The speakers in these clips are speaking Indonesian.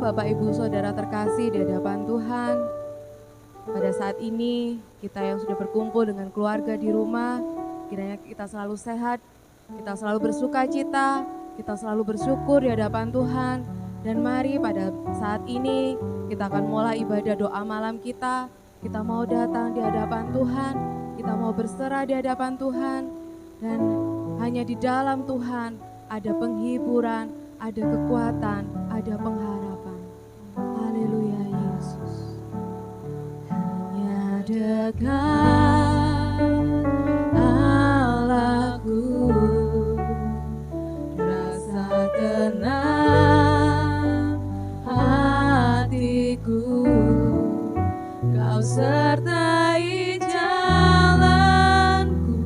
Bapak Ibu Saudara terkasih di hadapan Tuhan, pada saat ini kita yang sudah berkumpul dengan keluarga di rumah, kiranya kita selalu sehat, kita selalu bersuka cita, kita selalu bersyukur di hadapan Tuhan. Dan mari pada saat ini kita akan mulai ibadah doa malam kita. Kita mau datang di hadapan Tuhan, kita mau berserah di hadapan Tuhan. Dan hanya di dalam Tuhan ada penghiburan, ada kekuatan, ada pengharapan. Haleluya Yesus. Hanya dekat Allahku, rasa tenang hatiku, Kau sertai jalanku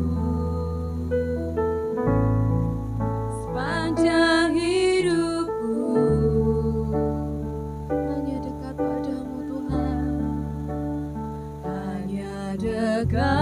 sepanjang hidupku. Hanya dekat padamu Tuhan, hanya dekat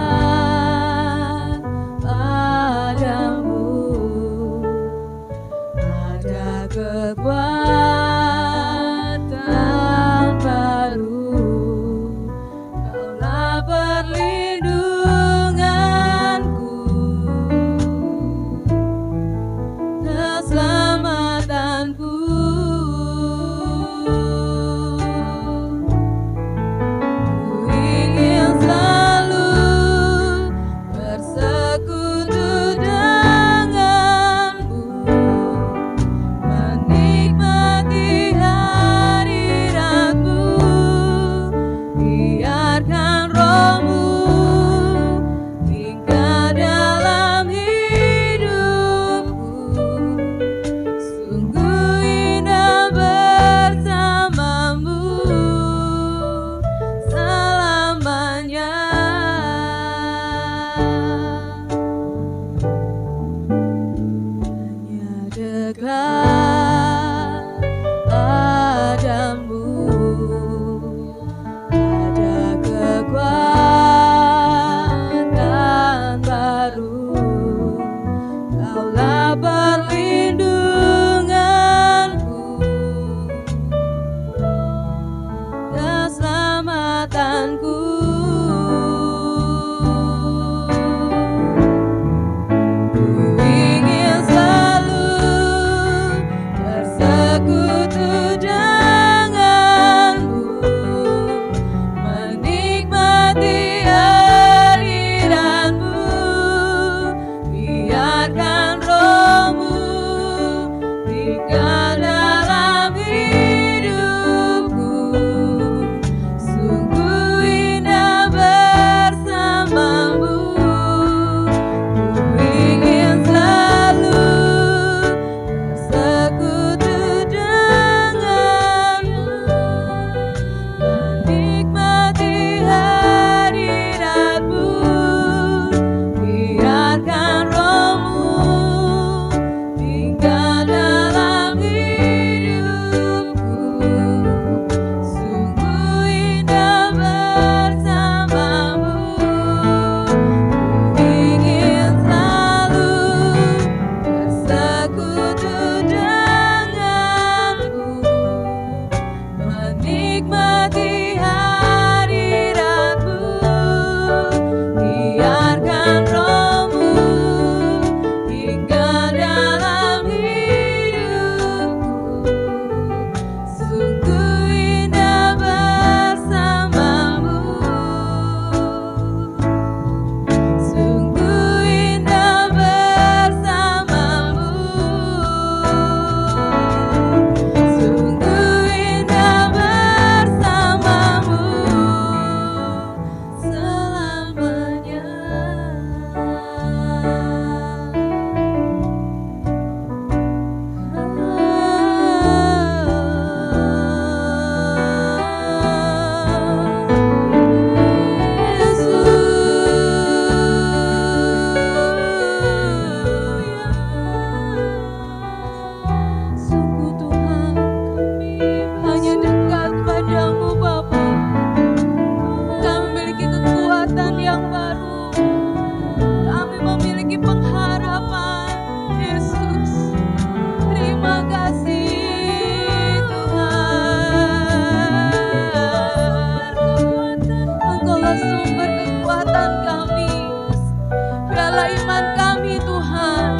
iman kami Tuhan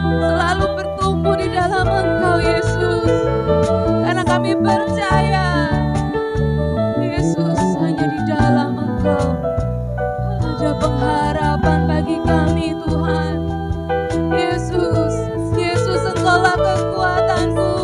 selalu bertumbuh di dalam Engkau Yesus. Karena kami percaya Yesus, hanya di dalam Engkau ada pengharapan bagi kami Tuhan. Yesus, Yesus Engkaulah kekuatanku.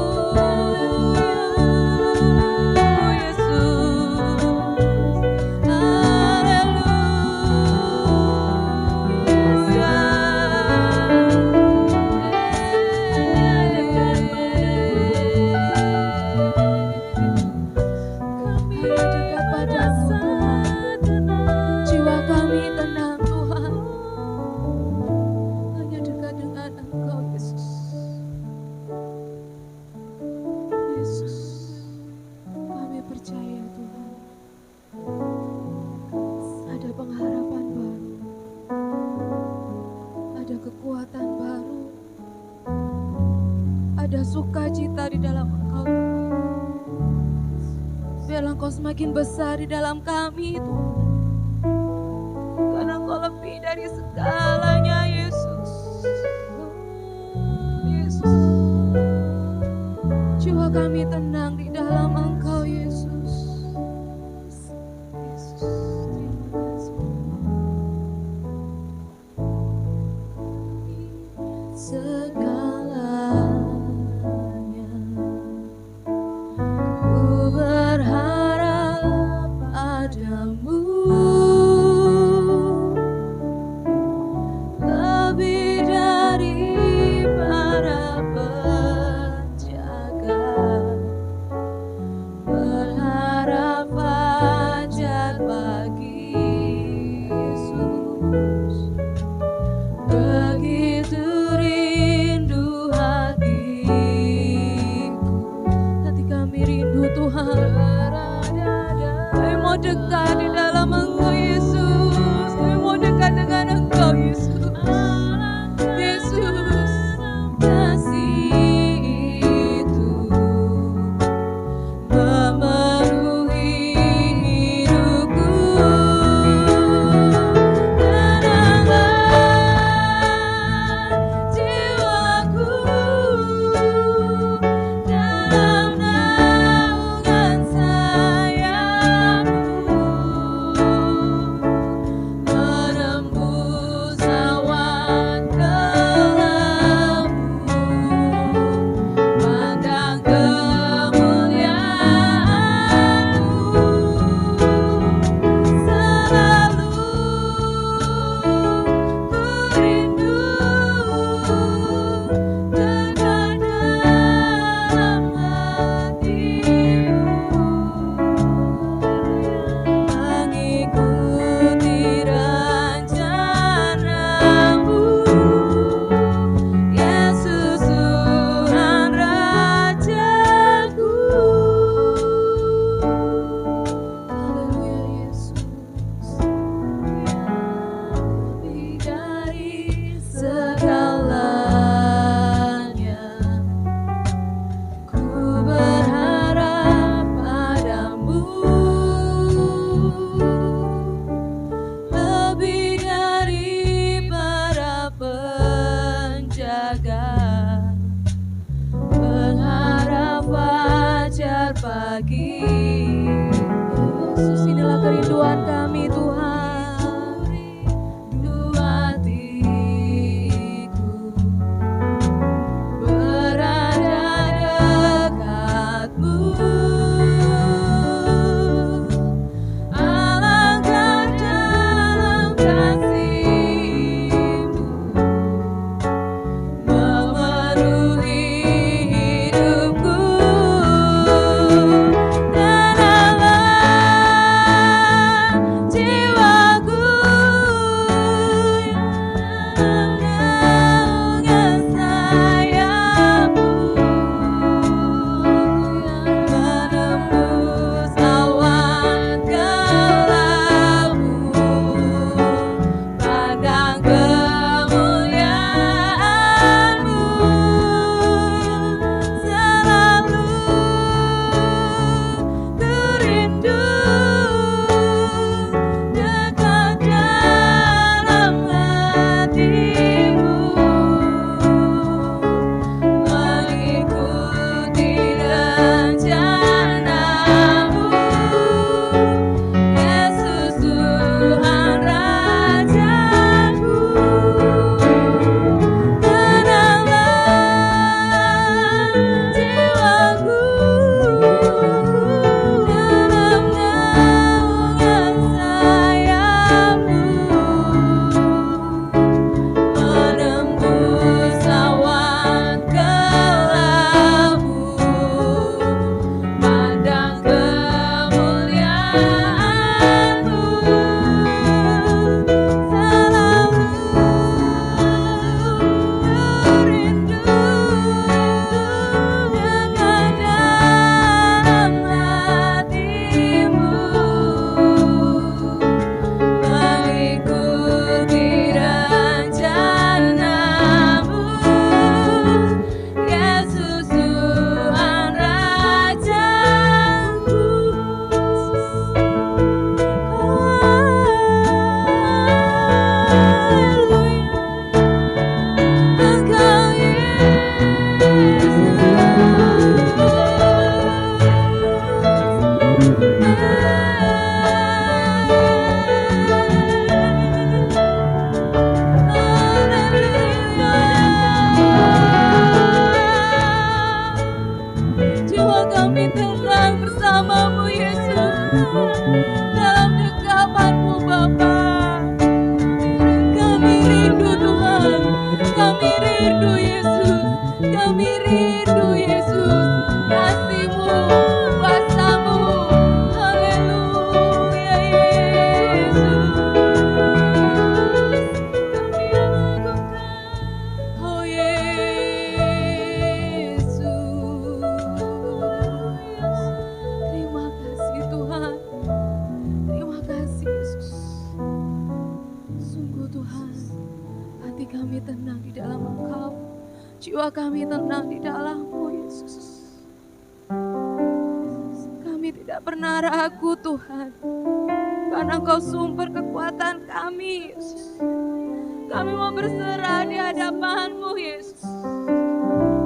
Sukacita di dalam Engkau. Biarlah Engkau semakin besar di dalam kami Tuhan. Karena Engkau lebih dari segalanya Yesus. Yesus, jiwa kami tenang di dalam Engkau Yesus. Yesus, terima kasih. Begitu rindu kami tenang di dalam Engkau. Jiwa kami tenang di dalam-Mu, Yesus. Kami tidak pernah ragu, Tuhan, karena Engkau sumber kekuatan kami, Yesus. Kami mau berserah di hadapan-Mu, Yesus.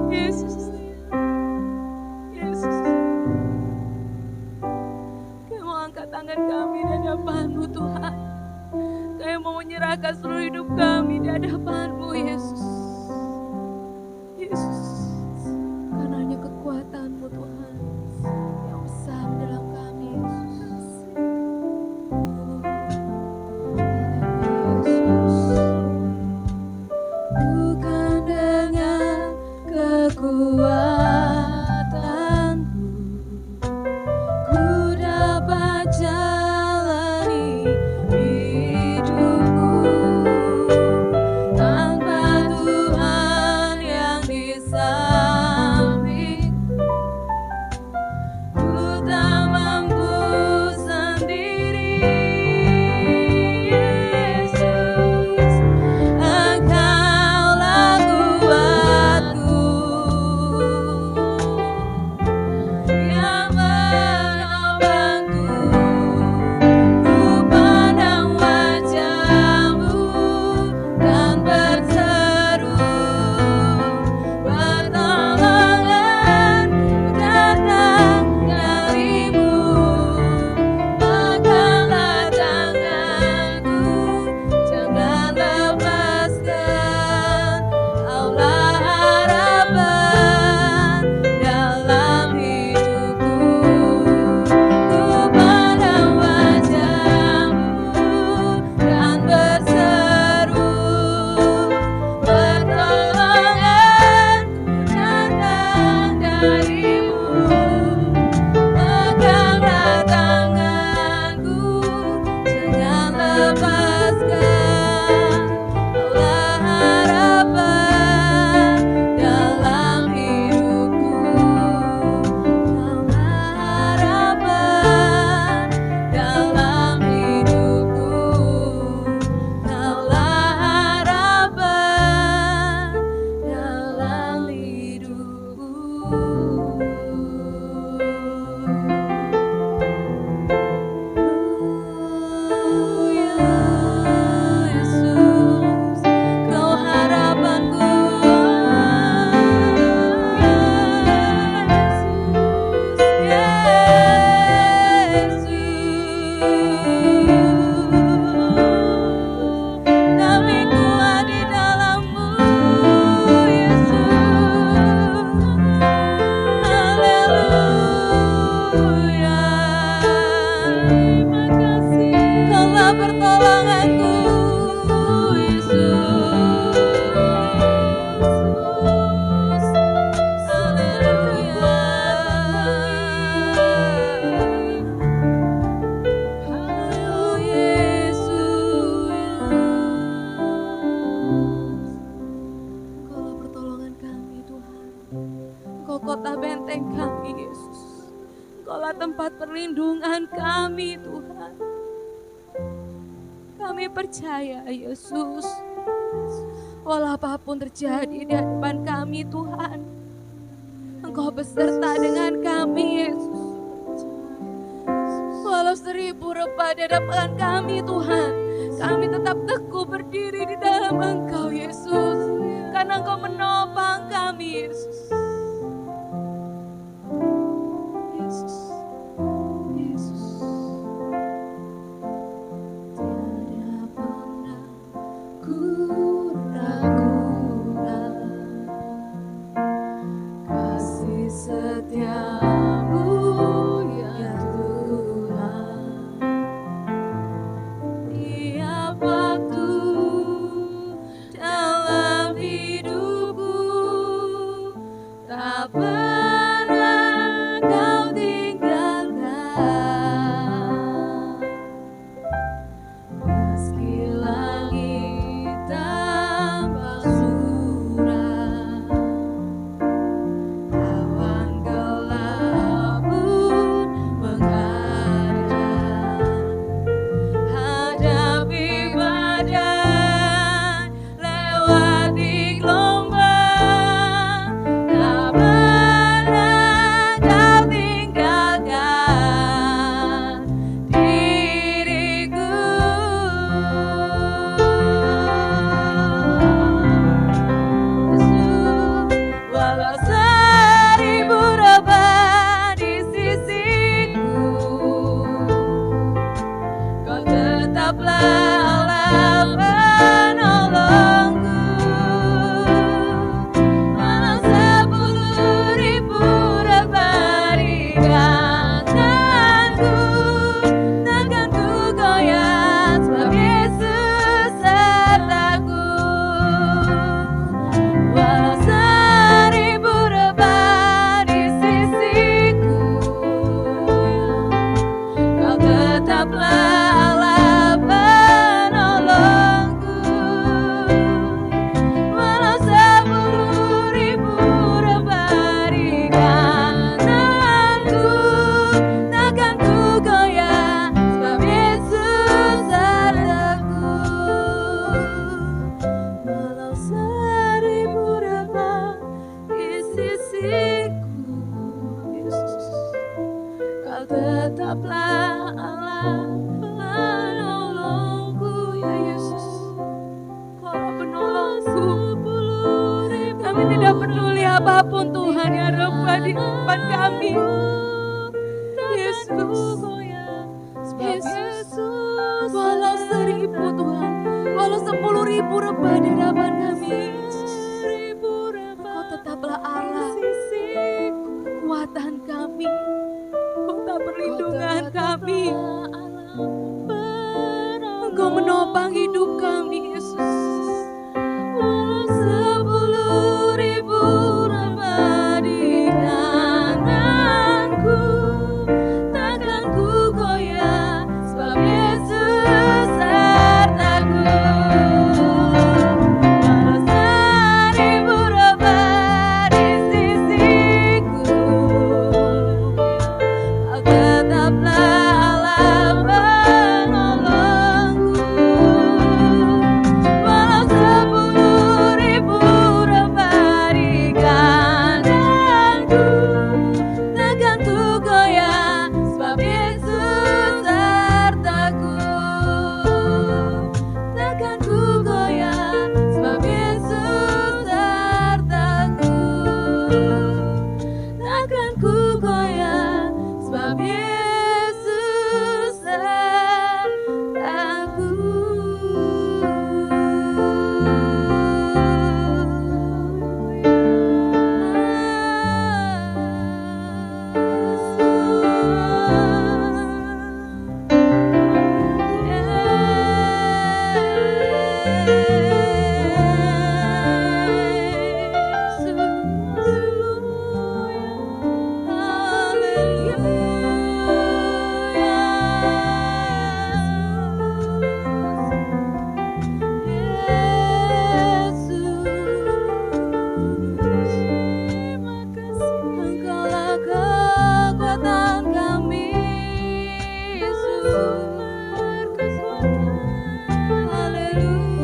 Yesus. Yesus. Kami mau angkat tangan kami di hadapan-Mu, Tuhan. Kami mau menyerahkan seluruh hidup kami di hadapan-Mu, Yesus. Yesus. Karena hanya kekuatan-Mu, Tuhan, yang besar dalam kami, Yesus. Bukan dengan kekuatanku ku dapat jalani hidupku, tanpa Tuhan yang di sampingku ku tak mampu sendiri. Yesus, Engkaulah kuatku yang menopangku. Ku pandang wajah-Mu dan berseru, pertolonganku datang dari-Mu. Peganglah tanganku, jangan lepaskan. Kaulah harapan dalam hidupku. Ku pandang wajah-Mu dan berseru, pertolonganku datang dari-Mu. Peganglah tanganku, jangan lepaskan. Kaulah harapan dalam hidupku. Kaulah harapan dalam hidupku. Kaulah harapan dalam hidupku. Yesus, Kau harapanku. Kami kuat di dalam-Mu, Yesus. Haleluya. Terima kasih. Kaulah pertolonganku, Yesus. Haleluya. Haleluya, Yesus. Engkaulah pertolongan kami, Tuhan. Engkau kota benteng kami, Yesus. Engkaulah tempat perlindungan kami, Tuhan. Kami percaya, Yesus, walau apapun terjadi di hadapan kami, Tuhan, Engkau beserta dengan kami, Yesus. Walau 1000 rebah di hadapan kami, Tuhan, kami tetap teguh berdiri di dalam Engkau, Yesus. Karena Engkau menopang kami, Yesus. Yesus. Yesus. Tiada pernah ku ragukan kasih setia-Mu, ya Tuhan. Tiap waktu dalam apapun Tuhan yang relevan di depan kami. Yesus, Yesus, walau 1.000 Tuhan, walau 10.000 rebah di hadapan kami, Kau tetaplah Allah, kekuatan kami, Kota perlindungan kami. Engkau menopang hidup kami, Yesus. 10.000 rebah di tanganku, takkan ku goyah, sebab Yesus sertaku. Walau 1.000 rebah di sisiku, Kau tetaplah Allah penolongku. Walau 10.000 rebah di kananku, takkan ku goyah, sebab Yesus sertaku. Takkan ku goyah, sebab Yesus sertaku. Takkan ku goyah, sebab Yesus sertaku. Engkaulah kekuatan kami, Yesus. Haleluya.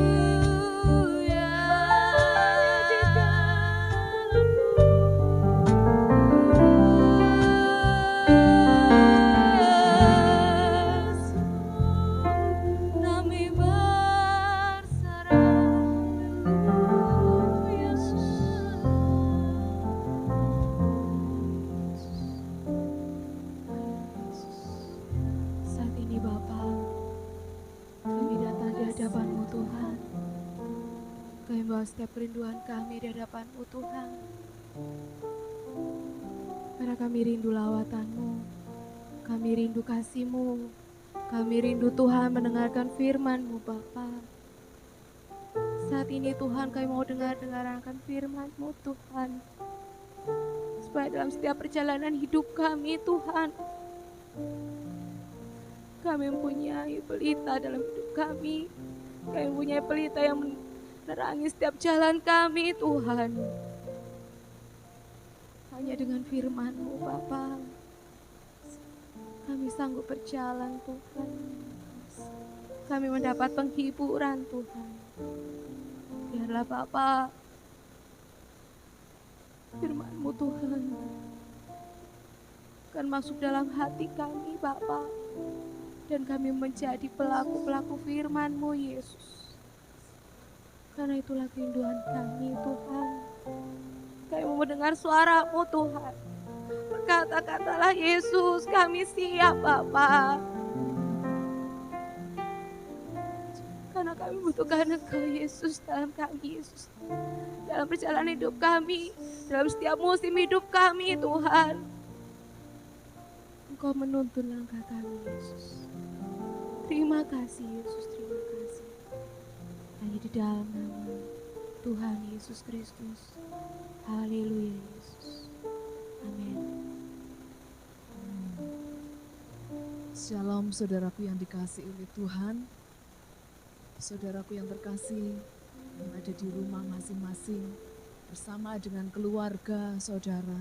Kami berserah, Yesus. Saat ini Bapa, kami datang di hadapan-Mu Tuhan. Kami bawa setiap kerinduan kami di hadapan-Mu Tuhan. Karena kami rindu lawatan-Mu, kami rindu kasih-Mu, kami rindu Tuhan mendengarkan firman-Mu Bapa. Saat ini Tuhan kami mau dengarkan firman-Mu Tuhan. Supaya dalam setiap perjalanan hidup kami Tuhan, kami mempunyai pelita dalam hidup kami. Kami mempunyai pelita yang menerangi setiap jalan kami Tuhan. Hanya dengan firman-Mu Bapa, kami sanggup berjalan Tuhan. Kami mendapat penghiburan Tuhan. Biarlah Bapa, firman-Mu Tuhan akan masuk dalam hati kami Bapa. Dan kami menjadi pelaku-pelaku firman-Mu Yesus. Karena itulah kerinduan kami Tuhan. Kami mau mendengar suara-Mu Tuhan. Berkata-katalah Yesus, kami siap Bapa. Karena kami butuhkan Engkau Yesus dalam kami Yesus. Dalam perjalanan hidup kami, dalam setiap musim hidup kami Tuhan. Engkau menuntun langkah kami Yesus. Terima kasih Yesus, terima kasih. Hanya di dalam nama Tuhan Yesus Kristus. Haleluya Yesus. Amin. Shalom saudaraku yang dikasihi oleh Tuhan. Saudaraku yang terkasih yang ada di rumah masing-masing bersama dengan keluarga saudara.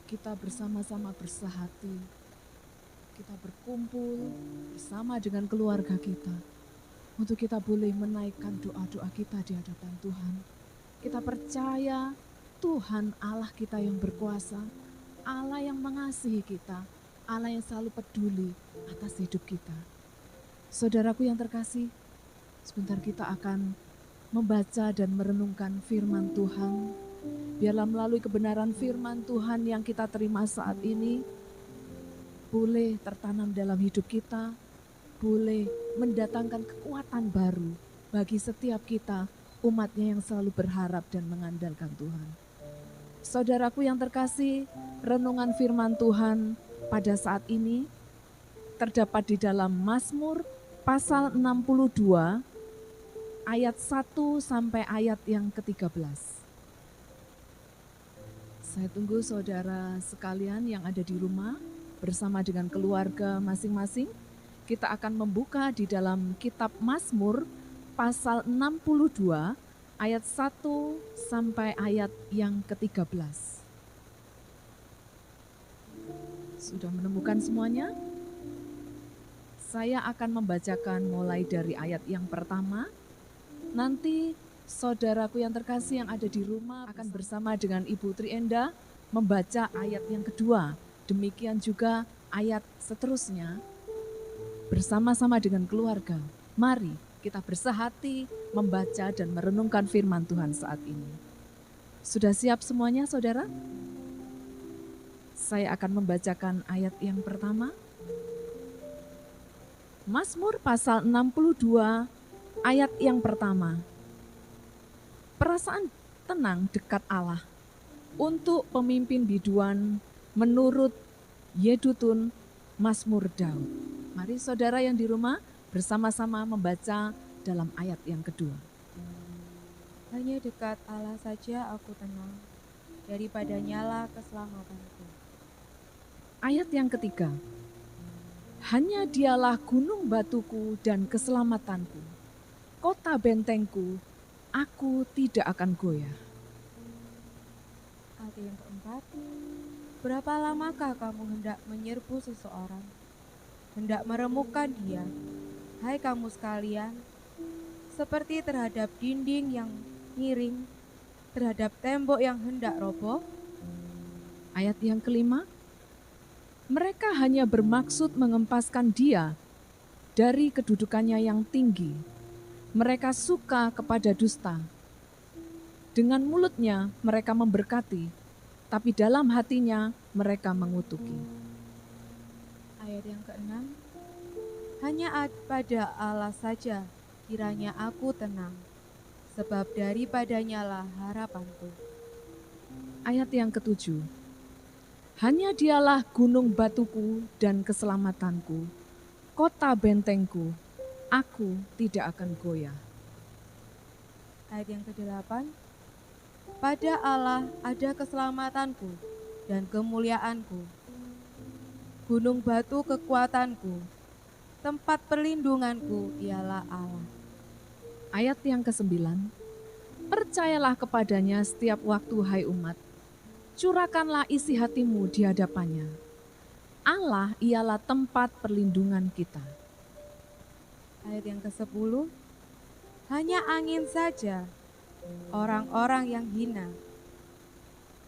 Kita bersama-sama bersahati. Kita berkumpul bersama dengan keluarga kita untuk kita boleh menaikkan doa-doa kita di hadapan Tuhan. Kita percaya Tuhan Allah kita yang berkuasa, Allah yang mengasihi kita, Allah yang selalu peduli atas hidup kita. Saudaraku yang terkasih, sebentar kita akan membaca dan merenungkan firman Tuhan Biarlah melalui kebenaran firman Tuhan yang kita terima saat ini, boleh tertanam dalam hidup kita, boleh mendatangkan kekuatan baru bagi setiap kita, umatnya yang selalu berharap dan mengandalkan Tuhan. Saudaraku yang terkasih, renungan firman Tuhan pada saat ini terdapat di dalam Mazmur pasal 62 ayat 1 sampai ayat yang ke-13. Saya tunggu saudara sekalian yang ada di rumah bersama dengan keluarga masing-masing. Kita akan membuka di dalam kitab Mazmur pasal 62 ayat 1 sampai ayat yang ke-13. Sudah menemukan semuanya? Saya akan membacakan mulai dari ayat yang pertama. Nanti saudaraku yang terkasih yang ada di rumah akan bersama dengan Ibu Trienda membaca ayat yang kedua. Demikian juga ayat seterusnya bersama-sama dengan keluarga. Mari kita bersehati membaca dan merenungkan firman Tuhan saat ini. Sudah siap semuanya saudara? Saya akan membacakan ayat yang pertama. Mazmur pasal 62 ayat yang pertama. Perasaan tenang dekat Allah untuk pemimpin biduan menurut Yedutun Mazmur Daud. Mari saudara yang di rumah bersama-sama membaca dalam ayat yang kedua. Hanya dekat Allah saja aku tenang, daripadanya lah keselamatanku. Ayat yang ketiga. Hanya dialah gunung batuku dan keselamatanku, kota bentengku, aku tidak akan goyah. Ayat yang keempat. Berapa lamakah kamu hendak menyerbu seseorang, hendak meremukkan dia, hai kamu sekalian, seperti terhadap dinding yang miring, terhadap tembok yang hendak roboh? Ayat yang kelima. Mereka hanya bermaksud mengempaskan dia dari kedudukannya yang tinggi. Mereka suka kepada dusta. Dengan mulutnya mereka memberkati, tapi dalam hatinya mereka mengutuki. Ayat yang keenam. Hanya pada Allah saja kiranya aku tenang, sebab daripadanya lah harapanku. Ayat yang ketujuh. Hanya dialah gunung batuku dan keselamatanku, kota bentengku, aku tidak akan goyah. Ayat yang ke-8. Pada Allah ada keselamatanku dan kemuliaanku, gunung batu kekuatanku, tempat perlindunganku ialah Allah. Ayat yang ke-9. Percayalah kepadanya setiap waktu hai umat, curahkanlah isi hatimu di hadapannya. Allah ialah tempat perlindungan kita. Ayat yang ke-10. Hanya angin saja, orang-orang yang hina.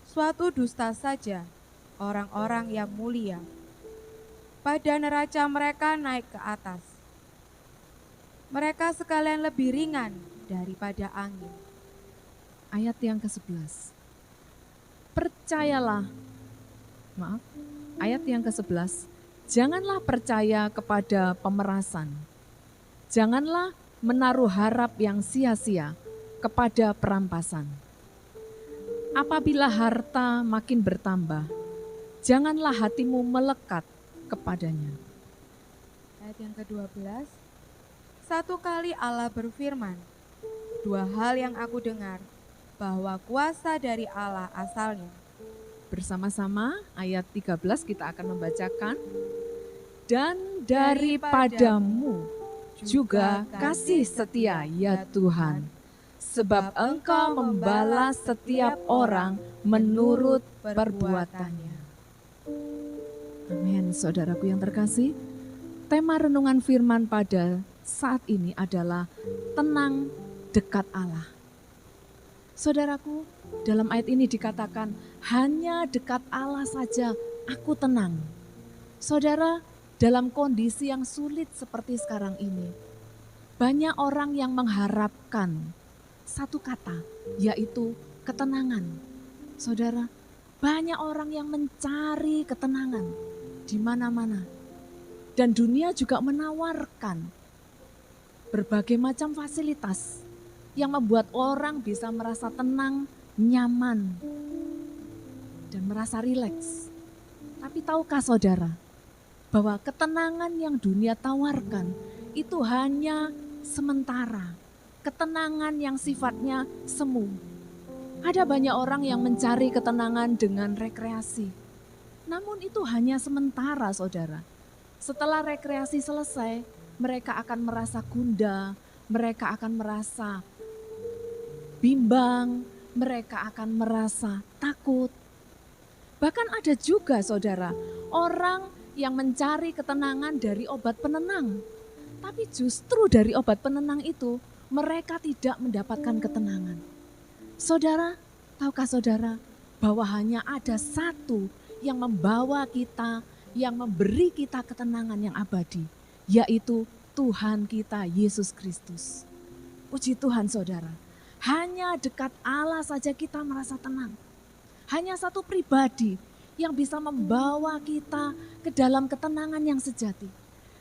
Suatu dusta saja, orang-orang yang mulia. Pada neraca mereka naik ke atas. Mereka sekalian lebih ringan daripada angin. Ayat yang ke-11. Ayat yang ke-11. Janganlah percaya kepada pemerasan. Janganlah menaruh harap yang sia-sia kepada perampasan. Apabila harta makin bertambah, janganlah hatimu melekat kepadanya. Ayat yang ke-12. Satu kali Allah berfirman, dua hal yang aku dengar, bahwa kuasa dari Allah asalnya. Bersama-sama ayat 13 kita akan membacakan. Dan daripadamu juga kasih setia ya Tuhan, sebab Engkau membalas setiap orang menurut perbuatannya. Amin. Saudaraku yang terkasih, tema renungan firman pada saat ini adalah tenang dekat Allah. Saudaraku, dalam ayat ini dikatakan, hanya dekat Allah saja aku tenang. Saudara, dalam kondisi yang sulit seperti sekarang ini, banyak orang yang mengharapkan satu kata, yaitu ketenangan. Saudara, banyak orang yang mencari ketenangan di mana-mana. Dan dunia juga menawarkan berbagai macam fasilitas yang membuat orang bisa merasa tenang, nyaman, dan merasa rileks. Tapi tahukah saudara, bahwa ketenangan yang dunia tawarkan itu hanya sementara. Ketenangan yang sifatnya semu. Ada banyak orang yang mencari ketenangan dengan rekreasi. Namun itu hanya sementara, saudara. Setelah rekreasi selesai, mereka akan merasa gundah, mereka akan merasa bimbang, mereka akan merasa takut. Bahkan ada juga, saudara, orang yang mencari ketenangan dari obat penenang. Tapi justru dari obat penenang itu, mereka tidak mendapatkan ketenangan. Saudara, tahukah saudara bahwa hanya ada satu yang membawa kita, yang memberi kita ketenangan yang abadi, yaitu Tuhan kita Yesus Kristus. Puji Tuhan saudara, hanya dekat Allah saja kita merasa tenang. Hanya satu pribadi yang bisa membawa kita ke dalam ketenangan yang sejati.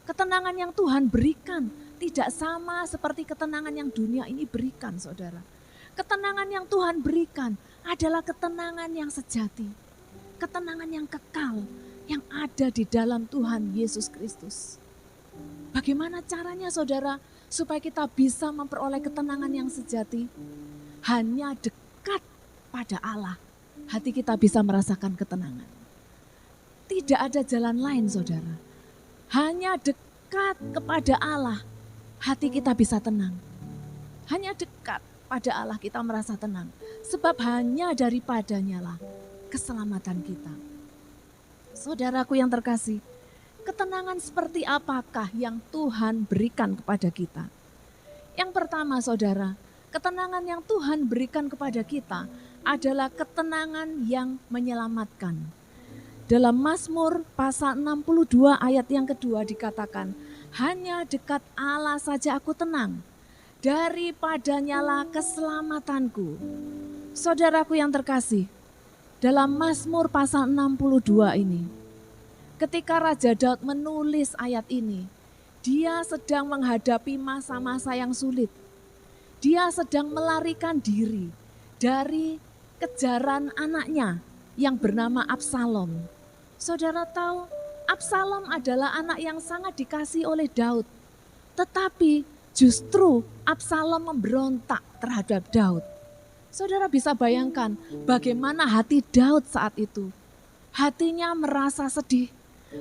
Ketenangan yang Tuhan berikan tidak sama seperti ketenangan yang dunia ini berikan, saudara. Ketenangan yang Tuhan berikan adalah ketenangan yang sejati. Ketenangan yang kekal yang ada di dalam Tuhan Yesus Kristus. Bagaimana caranya saudara supaya kita bisa memperoleh ketenangan yang sejati? Hanya dekat pada Allah, hati kita bisa merasakan ketenangan. Tidak ada jalan lain saudara. Hanya dekat kepada Allah, hati kita bisa tenang. Hanya dekat pada Allah kita merasa tenang. Sebab hanya daripadanya lah keselamatan kita. Saudaraku yang terkasih, ketenangan seperti apakah yang Tuhan berikan kepada kita? Yang pertama saudara, ketenangan yang Tuhan berikan kepada kita adalah ketenangan yang menyelamatkan. Dalam Mazmur pasal 62 ayat yang kedua dikatakan, hanya dekat Allah saja aku tenang, daripadanya lah keselamatanku. Saudaraku yang terkasih, dalam Mazmur pasal 62 ini, ketika Raja Daud menulis ayat ini, dia sedang menghadapi masa-masa yang sulit. Dia sedang melarikan diri dari kejaran anaknya yang bernama Absalom. Saudara tahu, Absalom adalah anak yang sangat dikasihi oleh Daud. Tetapi justru Absalom memberontak terhadap Daud. Saudara bisa bayangkan bagaimana hati Daud saat itu. Hatinya merasa sedih,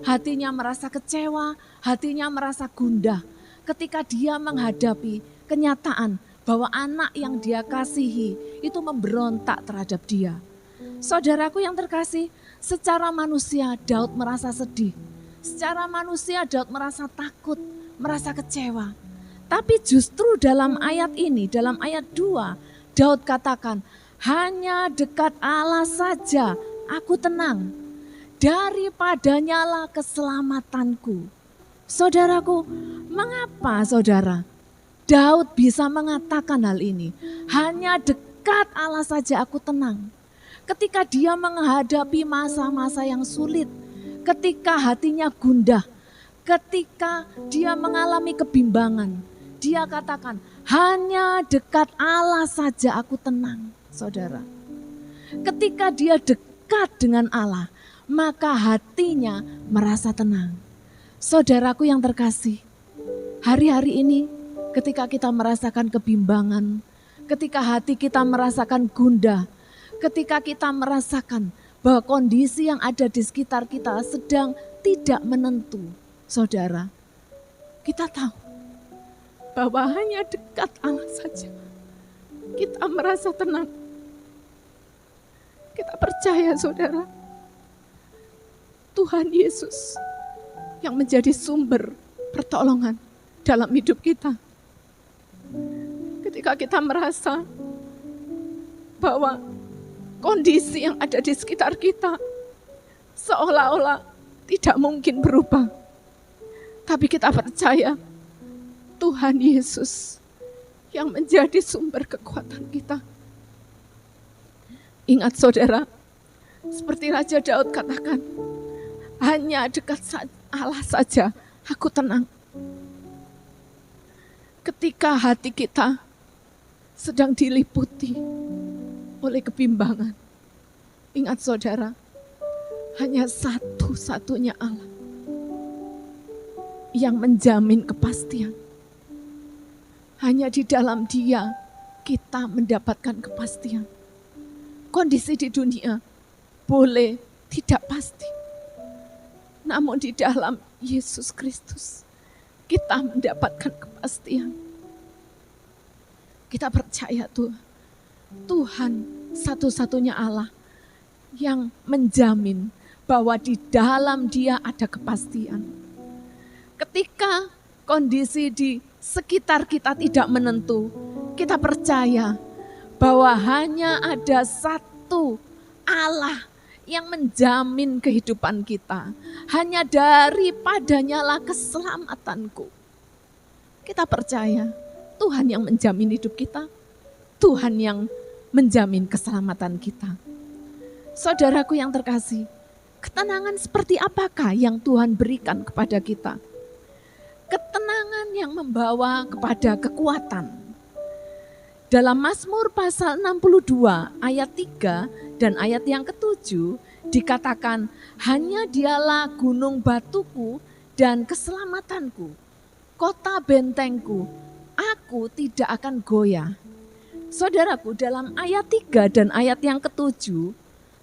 hatinya merasa kecewa, hatinya merasa gundah ketika dia menghadapi kenyataan bahwa anak yang dia kasihi itu memberontak terhadap dia. Saudaraku yang terkasih, secara manusia Daud merasa sedih. Secara manusia Daud merasa takut, merasa kecewa. Tapi justru dalam ayat ini, dalam ayat 2, Daud katakan, hanya dekat Allah saja aku tenang, daripadanya lah keselamatanku. Saudaraku, mengapa saudara Daud bisa mengatakan hal ini? Hanya dekat Allah saja aku tenang. Ketika dia menghadapi masa-masa yang sulit, ketika hatinya gundah, ketika dia mengalami kebimbangan, dia katakan, hanya dekat Allah saja aku tenang, saudara. Ketika dia dekat dengan Allah, maka hatinya merasa tenang. Saudaraku yang terkasih, hari-hari ini ketika kita merasakan kebimbangan, ketika hati kita merasakan gundah, ketika kita merasakan bahwa kondisi yang ada di sekitar kita sedang tidak menentu, saudara, kita tahu bahwa hanya dekat Allah saja kita merasa tenang. Kita percaya saudara, Tuhan Yesus yang menjadi sumber pertolongan dalam hidup kita. Ketika kita merasa bahwa kondisi yang ada di sekitar kita seolah-olah tidak mungkin berubah, tapi kita percaya Tuhan Yesus yang menjadi sumber kekuatan kita. Ingat saudara, seperti Raja Daud katakan, hanya dekat Allah saja aku tenang. Ketika hati kita sedang diliputi oleh kebimbangan, ingat saudara, hanya satu-satunya Allah yang menjamin kepastian. Hanya di dalam Dia kita mendapatkan kepastian. Kondisi di dunia boleh tidak pasti, namun di dalam Yesus Kristus kita mendapatkan kepastian. Kita percaya Tuhan satu-satunya Allah yang menjamin bahwa di dalam Dia ada kepastian. Ketika kondisi di sekitar kita tidak menentu, kita percaya bahwa hanya ada satu Allah yang menjamin kehidupan kita. Hanya daripadanya lah keselamatanku. Kita percaya Tuhan yang menjamin hidup kita, Tuhan yang menjamin keselamatan kita. Saudaraku yang terkasih, ketenangan seperti apakah yang Tuhan berikan kepada kita? Ketenangan yang membawa kepada kekuatan. Dalam Mazmur pasal 62 ayat 3 dan ayat yang ke-7 dikatakan, hanya Dialah gunung batuku dan keselamatanku, kota bentengku, aku tidak akan goyah. Saudaraku, dalam ayat 3 dan ayat yang ke-7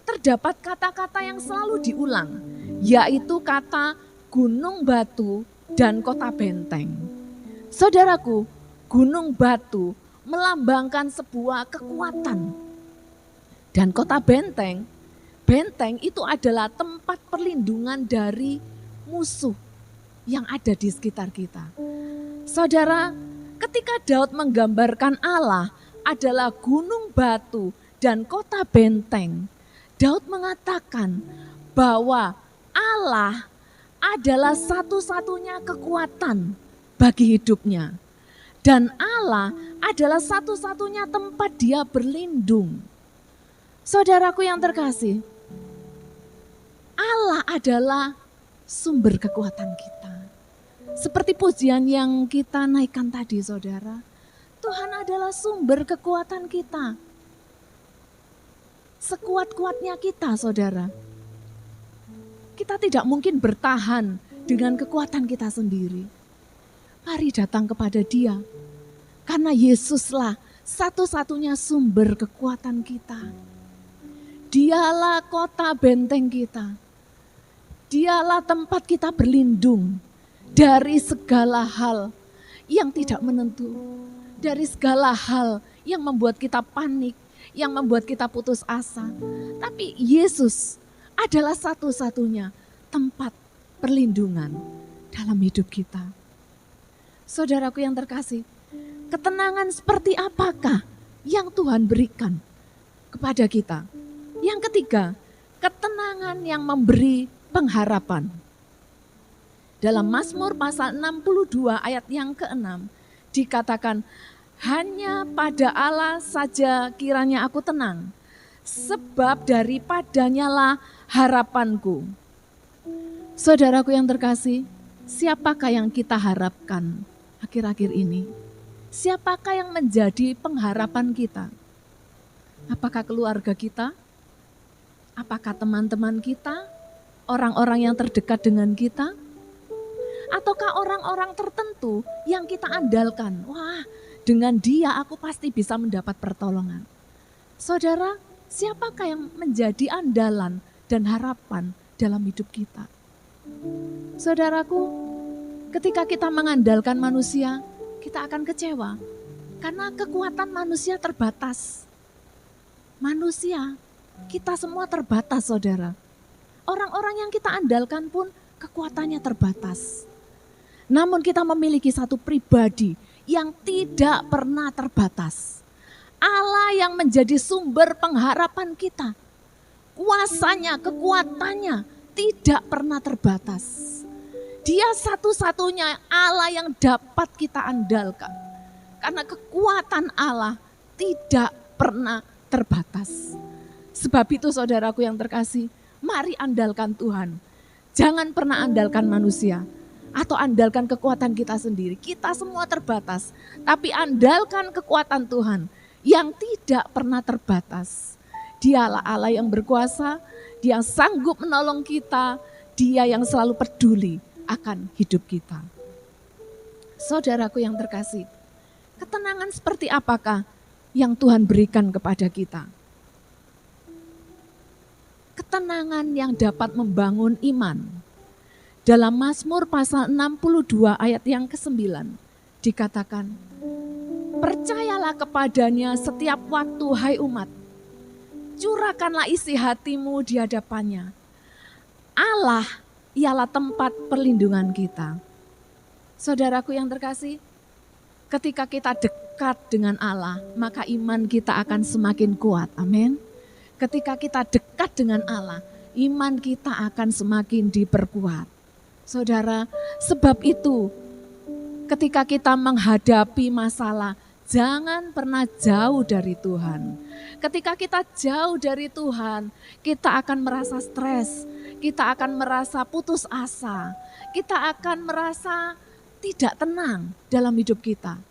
terdapat kata-kata yang selalu diulang, yaitu kata gunung batu dan kota benteng. Saudaraku, gunung batu melambangkan sebuah kekuatan. Dan kota benteng, benteng itu adalah tempat perlindungan dari musuh yang ada di sekitar kita. Saudara, ketika Daud menggambarkan Allah adalah gunung batu dan kota benteng, Daud mengatakan bahwa Allah adalah satu-satunya kekuatan bagi hidupnya. Dan Allah adalah satu-satunya tempat Dia berlindung. Saudaraku yang terkasih, Allah adalah sumber kekuatan kita. Seperti pujian yang kita naikkan tadi, saudara. Tuhan adalah sumber kekuatan kita. Sekuat-kuatnya kita, saudara. Kita tidak mungkin bertahan dengan kekuatan kita sendiri. Mari datang kepada Dia, karena Yesuslah satu-satunya sumber kekuatan kita. Dialah kota benteng kita. Dialah tempat kita berlindung dari segala hal yang tidak menentu, dari segala hal yang membuat kita panik, yang membuat kita putus asa. Tapi Yesus adalah satu-satunya tempat perlindungan dalam hidup kita. Saudaraku yang terkasih, ketenangan seperti apakah yang Tuhan berikan kepada kita? Yang ketiga, ketenangan yang memberi pengharapan. Dalam Mazmur pasal 62 ayat yang ke-6 dikatakan, hanya pada Allah saja kiranya aku tenang, sebab daripadanya lah harapanku. Saudaraku yang terkasih, siapakah yang kita harapkan akhir-akhir ini? Siapakah yang menjadi pengharapan kita? Apakah keluarga kita? Apakah teman-teman kita? Orang-orang yang terdekat dengan kita? Ataukah orang-orang tertentu yang kita andalkan? Wah, dengan dia aku pasti bisa mendapat pertolongan. Saudara, siapakah yang menjadi andalan dan harapan dalam hidup kita? Saudaraku, ketika kita mengandalkan manusia, kita akan kecewa. Karena kekuatan manusia terbatas. Manusia, kita semua terbatas, saudara. Orang-orang yang kita andalkan pun kekuatannya terbatas. Namun kita memiliki satu pribadi yang tidak pernah terbatas. Allah yang menjadi sumber pengharapan kita. Kuasanya, kekuatannya tidak pernah terbatas. Dia satu-satunya Allah yang dapat kita andalkan. Karena kekuatan Allah tidak pernah terbatas. Sebab itu saudaraku yang terkasih, mari andalkan Tuhan. Jangan pernah andalkan manusia atau andalkan kekuatan kita sendiri. Kita semua terbatas, tapi andalkan kekuatan Tuhan yang tidak pernah terbatas. Dialah Allah yang berkuasa, Dia yang sanggup menolong kita, Dia yang selalu peduli akan hidup kita. Saudaraku yang terkasih, ketenangan seperti apakah yang Tuhan berikan kepada kita? Ketenangan yang dapat membangun iman. Dalam Mazmur pasal 62 ayat yang ke-9 dikatakan, percayalah kepadanya setiap waktu hai umat, curahkanlah isi hatimu di hadapannya. Allah ialah tempat perlindungan kita. Saudaraku yang terkasih, ketika kita dekat dengan Allah, maka iman kita akan semakin kuat. Amin. Ketika kita dekat dengan Allah, iman kita akan semakin diperkuat. Saudara, sebab itu ketika kita menghadapi masalah, jangan pernah jauh dari Tuhan. Ketika kita jauh dari Tuhan, kita akan merasa stres, kita akan merasa putus asa, kita akan merasa tidak tenang dalam hidup kita.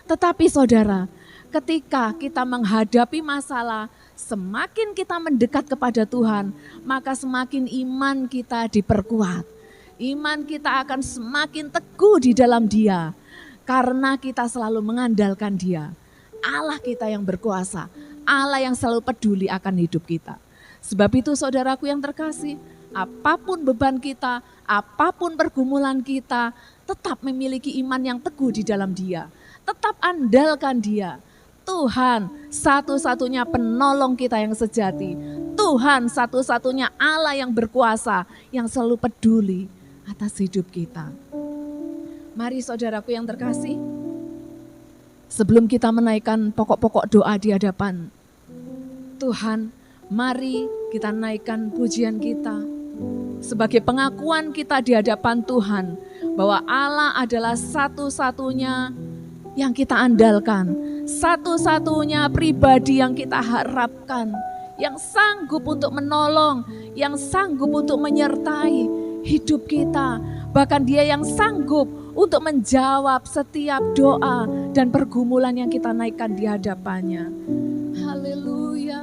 Tetapi saudara, ketika kita menghadapi masalah, semakin kita mendekat kepada Tuhan, maka semakin iman kita diperkuat. Iman kita akan semakin teguh di dalam Dia, karena kita selalu mengandalkan Dia. Allah kita yang berkuasa, Allah yang selalu peduli akan hidup kita. Sebab itu saudaraku yang terkasih, apapun beban kita, apapun pergumulan kita, tetap memiliki iman yang teguh di dalam Dia. Tetap andalkan Dia. Tuhan satu-satunya penolong kita yang sejati. Tuhan satu-satunya Allah yang berkuasa, yang selalu peduli atas hidup kita. Mari saudaraku yang terkasih, sebelum kita menaikkan pokok-pokok doa di hadapan Tuhan, mari kita naikkan pujian kita sebagai pengakuan kita di hadapan Tuhan bahwa Allah adalah satu-satunya yang kita andalkan, satu-satunya pribadi yang kita harapkan, yang sanggup untuk menolong, yang sanggup untuk menyertai hidup kita. Bahkan Dia yang sanggup untuk menjawab setiap doa dan pergumulan yang kita naikkan di hadapannya. Haleluya.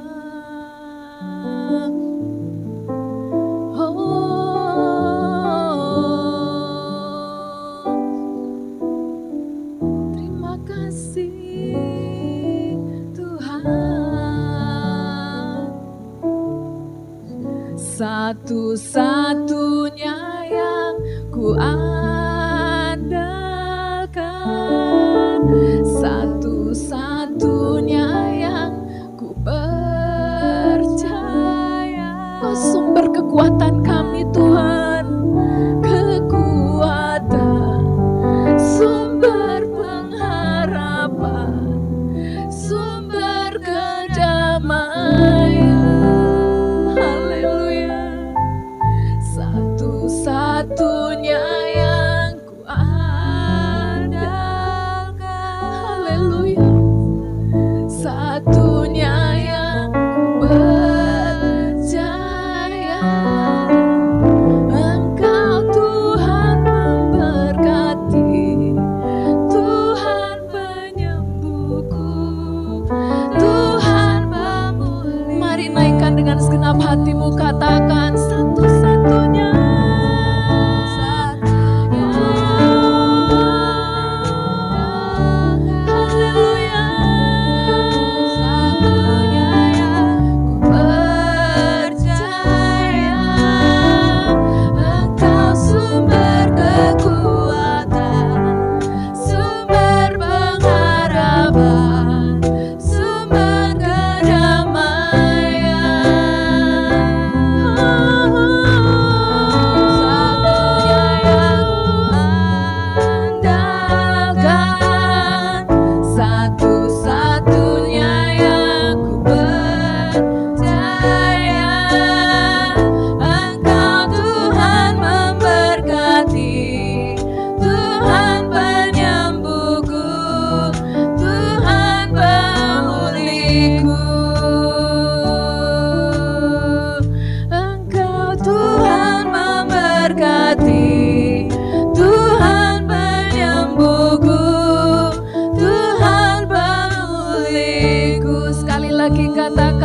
Terima kasih Tuhan. Satu-satunya yang ku andalkan, satu-satunya yang ku percaya. Kau sumber kekuatan kami Tuhan, kekuatan, sumber pengharapan, sumber kedamaian. Haleluya. Satu-satunya yang ku andalkan. Haleluya. Satunya yang ku percaya. Engkau Tuhan memberkati, Tuhan penyembuhku, Tuhan memulihkan. Mari naikkan dengan segenap hatimu, katakan satu-satunya. Haleluya. Satunya yang ku percaya. Engkau sumber kekuatan, sumber pengharapan, sumber kedamaian.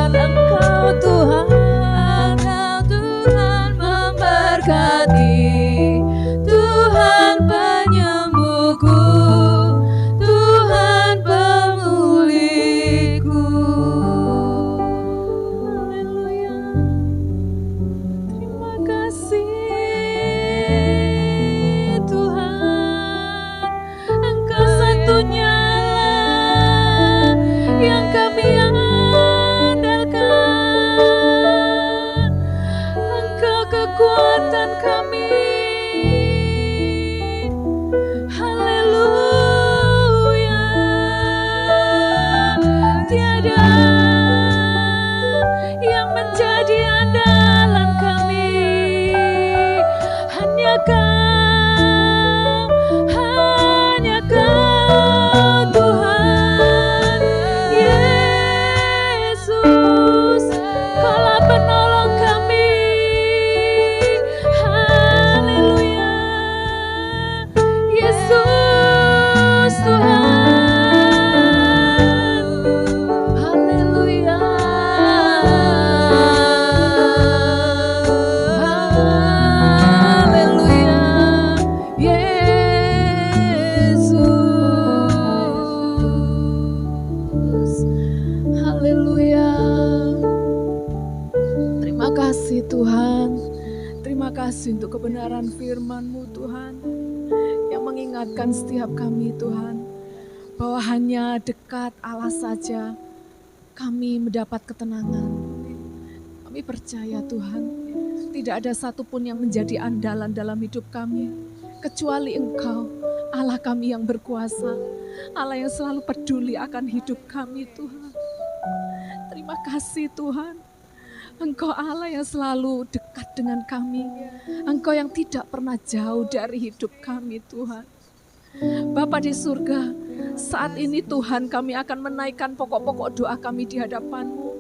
memuliakan Engkau Tuhan. Tuhan memberkati, Tuhan penyembuhku, Tuhan pemulihku. Haleluya. Terima kasih Tuhan. Engkau satunya yang kami andalkan. Engkau kekuatan kami. Haleluya. Tiada yang menjadi andalan kami. Hanya Kau, hanya Kau Tuhan Yesus, Kaulah penolong kami. Haleluya. Yesus Tuhan. Haleluya. Haleluya. Yesus. Haleluya. Terima kasih Tuhan. Terima kasih untuk kebenaran firman-Mu Tuhan, yang mengingatkan setiap kami Tuhan, bahwa hanya dekat Allah saja kami mendapat ketenangan. Kami percaya Tuhan, tidak ada satupun yang menjadi andalan dalam hidup kami, kecuali Engkau, Allah kami yang berkuasa, Allah yang selalu peduli akan hidup kami Tuhan. Terima kasih Tuhan, Engkau Allah yang selalu dekat dengan kami, Engkau yang tidak pernah jauh dari hidup kami Tuhan. Bapa di surga, saat ini Tuhan kami akan menaikkan pokok-pokok doa kami di hadapan-Mu.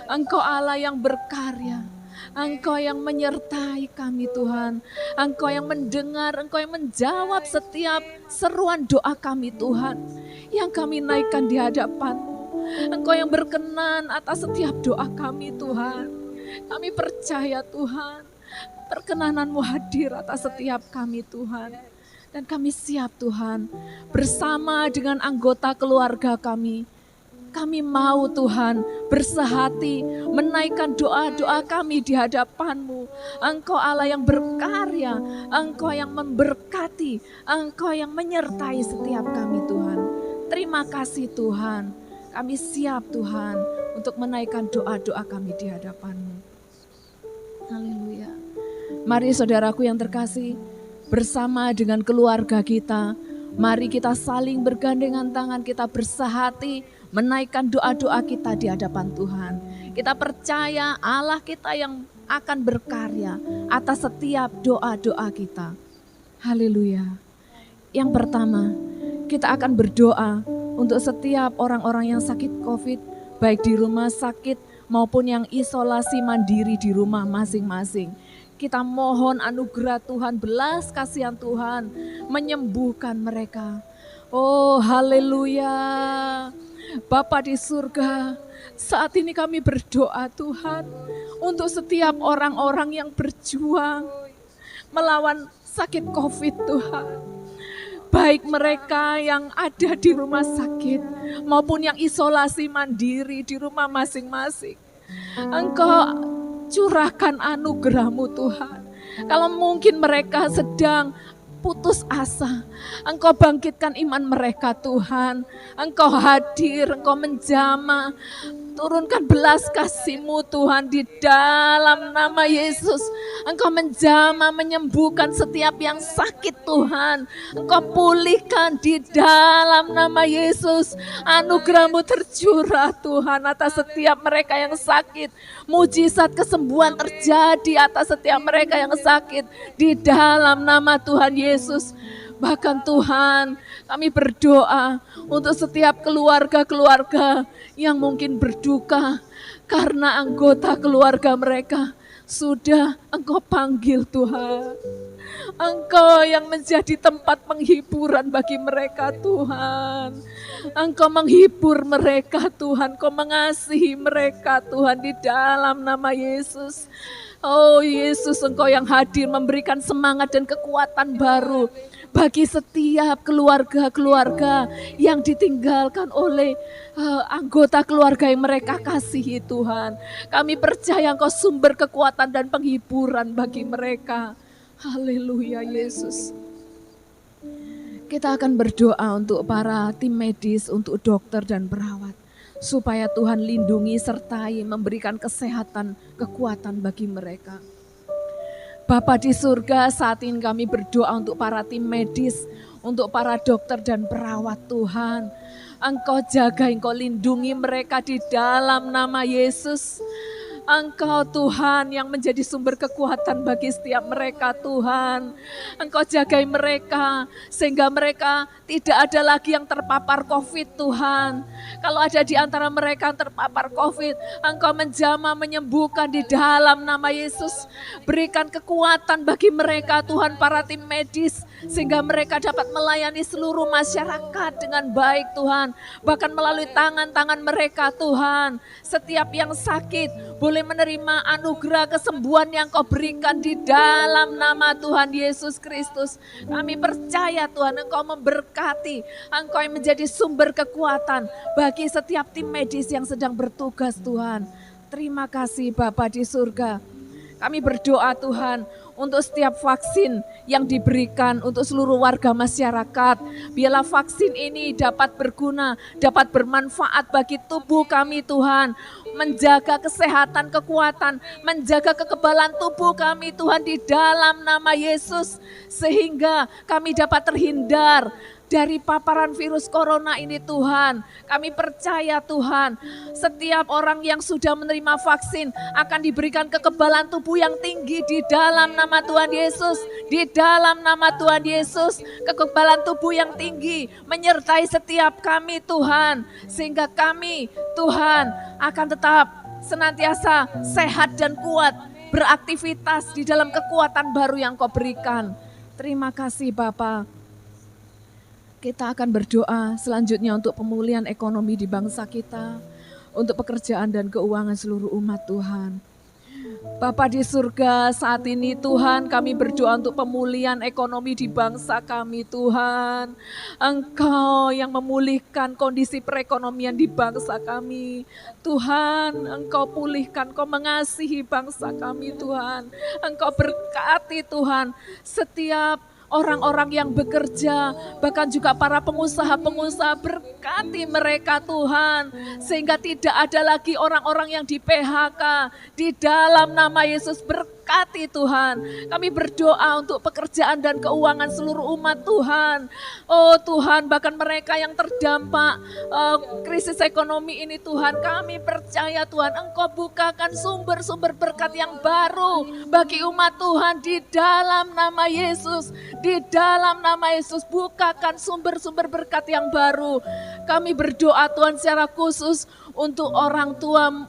Engkau Allah yang berkarya, Engkau yang menyertai kami Tuhan, Engkau yang mendengar, Engkau yang menjawab setiap seruan doa kami Tuhan, yang kami naikkan di hadapan-Mu. Engkau yang berkenan atas setiap doa kami Tuhan. Kami percaya Tuhan, perkenanan-Mu hadir atas setiap kami Tuhan. Dan kami siap Tuhan, bersama dengan anggota keluarga kami. Kami mau Tuhan bersehati menaikkan doa-doa kami di hadapan-Mu. Engkau Allah yang berkarya, Engkau yang memberkati, Engkau yang menyertai setiap kami Tuhan. Terima kasih Tuhan, kami siap Tuhan untuk menaikkan doa-doa kami di hadapan-Mu. Haleluya. Mari saudaraku yang terkasih, bersama dengan keluarga kita, mari kita saling bergandengan tangan, kita bersehati menaikkan doa-doa kita di hadapan Tuhan. Kita percaya Allah kita yang akan berkarya atas setiap doa-doa kita. Haleluya. Yang pertama, kita akan berdoa untuk setiap orang-orang yang sakit COVID, baik di rumah sakit maupun yang isolasi mandiri di rumah masing-masing. Kita mohon anugerah Tuhan, belas kasihan Tuhan menyembuhkan mereka. Oh haleluya. Bapa di surga, saat ini kami berdoa Tuhan untuk setiap orang-orang yang berjuang melawan sakit COVID Tuhan. Baik mereka yang ada di rumah sakit maupun yang isolasi mandiri di rumah masing-masing. Engkau curahkan anugerah-Mu Tuhan. Kalau mungkin mereka sedang putus asa, Engkau bangkitkan iman mereka Tuhan. Engkau hadir, Engkau menjamah. Turunkan belas kasih-Mu Tuhan di dalam nama Yesus. Engkau menjamah, menyembuhkan setiap yang sakit Tuhan. Engkau pulihkan di dalam nama Yesus. Anugerah-Mu tercurah Tuhan atas setiap mereka yang sakit. Mujizat kesembuhan terjadi atas setiap mereka yang sakit di dalam nama Tuhan Yesus. Bahkan Tuhan, kami berdoa untuk setiap keluarga-keluarga yang mungkin berduka karena anggota keluarga mereka sudah Engkau panggil Tuhan. Engkau yang menjadi tempat penghiburan bagi mereka Tuhan. Engkau menghibur mereka Tuhan, Engkau mengasihi mereka Tuhan di dalam nama Yesus. Oh Yesus, Engkau yang hadir memberikan semangat dan kekuatan baru bagi setiap keluarga-keluarga yang ditinggalkan oleh anggota keluarga yang mereka kasihi Tuhan. Kami percaya Engkau sumber kekuatan dan penghiburan bagi mereka. Haleluya Yesus. Kita akan berdoa untuk para tim medis, untuk dokter dan perawat. Supaya Tuhan lindungi sertai memberikan kesehatan, kekuatan bagi mereka. Bapa di surga, saat ini kami berdoa untuk para tim medis, untuk para dokter dan perawat Tuhan. Engkau jaga, Engkau lindungi mereka di dalam nama Yesus. Engkau Tuhan yang menjadi sumber kekuatan bagi setiap mereka Tuhan. Engkau jagai mereka sehingga mereka tidak ada lagi yang terpapar COVID Tuhan. Kalau ada di antara mereka yang terpapar COVID, Engkau menjamah menyembuhkan di dalam nama Yesus. Berikan kekuatan bagi mereka Tuhan, para tim medis, sehingga mereka dapat melayani seluruh masyarakat dengan baik Tuhan. Bahkan melalui tangan-tangan mereka Tuhan, setiap yang sakit boleh menerima anugerah kesembuhan yang Kau berikan di dalam nama Tuhan Yesus Kristus. Kami percaya Tuhan Engkau memberkati, Engkau yang menjadi sumber kekuatan bagi setiap tim medis yang sedang bertugas Tuhan. Terima kasih Bapa di surga. Kami berdoa Tuhan untuk setiap vaksin yang diberikan untuk seluruh warga masyarakat. Biarlah vaksin ini dapat berguna, dapat bermanfaat bagi tubuh kami Tuhan. Menjaga kesehatan, kekuatan, menjaga kekebalan tubuh kami Tuhan di dalam nama Yesus. Sehingga kami dapat terhindar dari paparan virus corona ini Tuhan. Kami percaya Tuhan, setiap orang yang sudah menerima vaksin akan diberikan kekebalan tubuh yang tinggi di dalam nama Tuhan Yesus. Di dalam nama Tuhan Yesus, kekebalan tubuh yang tinggi menyertai setiap kami Tuhan. Sehingga kami Tuhan akan tetap senantiasa sehat dan kuat, beraktivitas di dalam kekuatan baru yang Kau berikan. Terima kasih Bapa. Kita akan berdoa selanjutnya untuk pemulihan ekonomi di bangsa kita, untuk pekerjaan dan keuangan seluruh umat Tuhan. Bapa di surga, saat ini Tuhan kami berdoa untuk pemulihan ekonomi di bangsa kami Tuhan. Engkau yang memulihkan kondisi perekonomian di bangsa kami. Tuhan, Engkau pulihkan, Engkau mengasihi bangsa kami Tuhan. Engkau berkati Tuhan setiap orang-orang yang bekerja, bahkan juga para pengusaha-pengusaha, berkati mereka Tuhan. Sehingga tidak ada lagi orang-orang yang di PHK. Di dalam nama Yesus berkati Tuhan. Kami berdoa untuk pekerjaan dan keuangan seluruh umat Tuhan. Oh Tuhan, bahkan mereka yang terdampak krisis ekonomi ini Tuhan, kami percaya Tuhan Engkau bukakan sumber-sumber berkat yang baru bagi umat Tuhan di dalam nama Yesus. Di dalam nama Yesus bukakan sumber-sumber berkat yang baru. Kami berdoa Tuhan secara khusus untuk orang tua,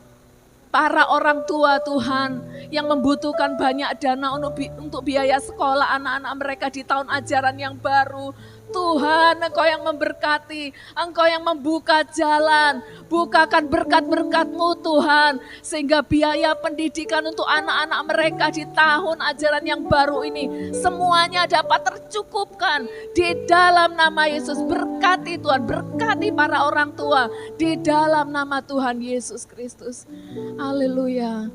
para orang tua Tuhan yang membutuhkan banyak dana untuk biaya sekolah anak-anak mereka di tahun ajaran yang baru. Tuhan, Engkau yang memberkati, Engkau yang membuka jalan, bukakan berkat-berkat-Mu Tuhan, sehingga biaya pendidikan untuk anak-anak mereka di tahun ajaran yang baru ini semuanya dapat tercukupkan di dalam nama Yesus. Berkati Tuhan, berkati para orang tua di dalam nama Tuhan Yesus Kristus. Haleluya.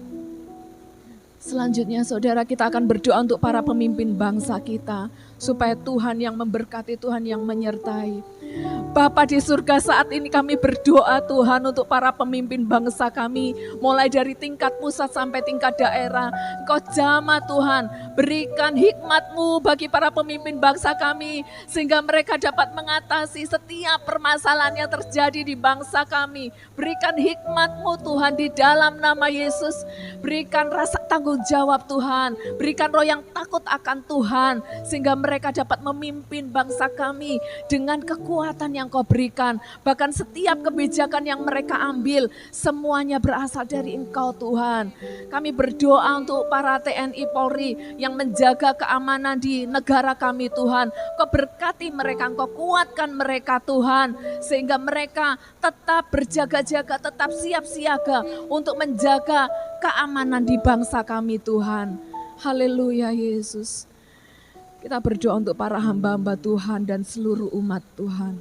Selanjutnya saudara, kita akan berdoa untuk para pemimpin bangsa kita, supaya Tuhan yang memberkati, Tuhan yang menyertai. Bapa di surga, saat ini kami berdoa Tuhan untuk para pemimpin bangsa kami, mulai dari tingkat pusat sampai tingkat daerah. Engkau jamah Tuhan, berikan hikmat-Mu bagi para pemimpin bangsa kami, sehingga mereka dapat mengatasi setiap permasalahan yang terjadi di bangsa kami. Berikan hikmat-Mu Tuhan di dalam nama Yesus. Berikan rasa tanggung jawab Tuhan, berikan roh yang takut akan Tuhan, sehingga mereka dapat memimpin bangsa kami dengan kekuatan yang yang Engkau berikan, bahkan setiap kebijakan yang mereka ambil, semuanya berasal dari Engkau Tuhan. Kami berdoa untuk para TNI Polri yang menjaga keamanan di negara kami Tuhan. Kau berkati mereka, Engkau kuatkan mereka Tuhan, sehingga mereka tetap berjaga-jaga, tetap siap siaga untuk menjaga keamanan di bangsa kami Tuhan. Haleluya Yesus. Kita berdoa untuk para hamba-hamba Tuhan dan seluruh umat Tuhan.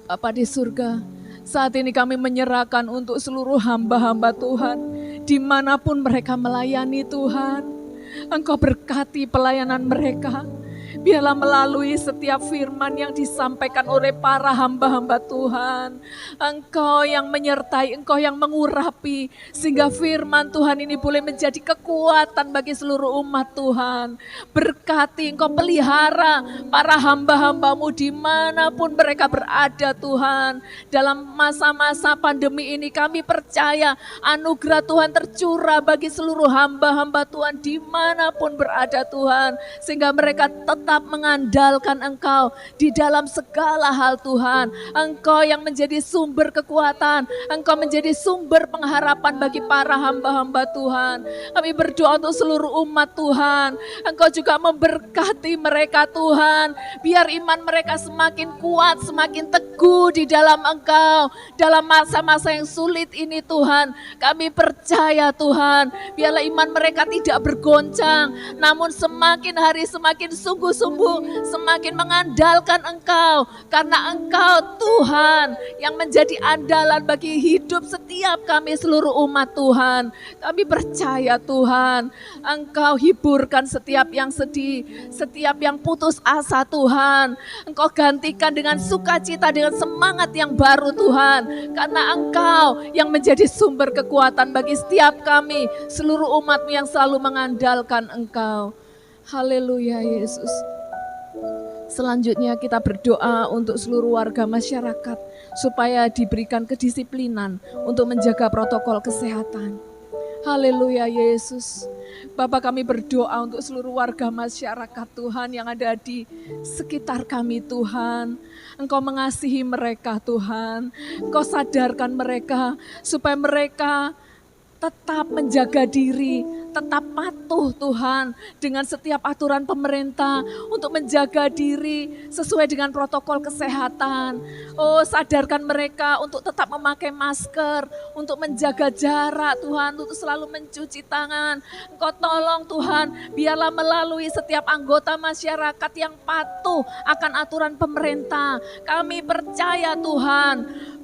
Bapa di surga, saat ini kami menyerahkan untuk seluruh hamba-hamba Tuhan, dimanapun mereka melayani Tuhan. Engkau berkati pelayanan mereka. Biarlah melalui setiap firman yang disampaikan oleh para hamba-hamba Tuhan, Engkau yang menyertai, Engkau yang mengurapi, sehingga firman Tuhan ini boleh menjadi kekuatan bagi seluruh umat Tuhan. Berkati, Engkau pelihara para hamba-hambamu dimanapun mereka berada Tuhan. Dalam masa-masa pandemi ini kami percaya anugerah Tuhan tercurah bagi seluruh hamba-hamba Tuhan dimanapun berada Tuhan, sehingga mereka tetap mengandalkan Engkau di dalam segala hal Tuhan. Engkau yang menjadi sumber kekuatan, Engkau menjadi sumber pengharapan bagi para hamba-hamba Tuhan. Kami berdoa untuk seluruh umat Tuhan, Engkau juga memberkati mereka Tuhan, biar iman mereka semakin kuat, semakin teguh di dalam Engkau. Dalam masa-masa yang sulit ini Tuhan, kami percaya Tuhan, biarlah iman mereka tidak bergoncang, namun semakin hari semakin sungguh-sungguh, semakin mengandalkan Engkau, karena Engkau Tuhan yang menjadi andalan bagi hidup setiap kami seluruh umat Tuhan. Kami percaya Tuhan, Engkau hiburkan setiap yang sedih, setiap yang putus asa Tuhan. Engkau gantikan dengan sukacita, dengan semangat yang baru Tuhan, karena Engkau yang menjadi sumber kekuatan bagi setiap kami, seluruh umat-Mu yang selalu mengandalkan Engkau. Haleluya Yesus. Selanjutnya kita berdoa untuk seluruh warga masyarakat supaya diberikan kedisiplinan untuk menjaga protokol kesehatan. Haleluya Yesus. Bapak, kami berdoa untuk seluruh warga masyarakat Tuhan yang ada di sekitar kami Tuhan. Engkau mengasihi mereka Tuhan. Engkau sadarkan mereka supaya mereka tetap menjaga diri, tetap patuh Tuhan dengan setiap aturan pemerintah untuk menjaga diri sesuai dengan protokol kesehatan. Oh, sadarkan mereka untuk tetap memakai masker, untuk menjaga jarak Tuhan, untuk selalu mencuci tangan. Engkau tolong Tuhan, biarlah melalui setiap anggota masyarakat yang patuh akan aturan pemerintah. Kami percaya Tuhan,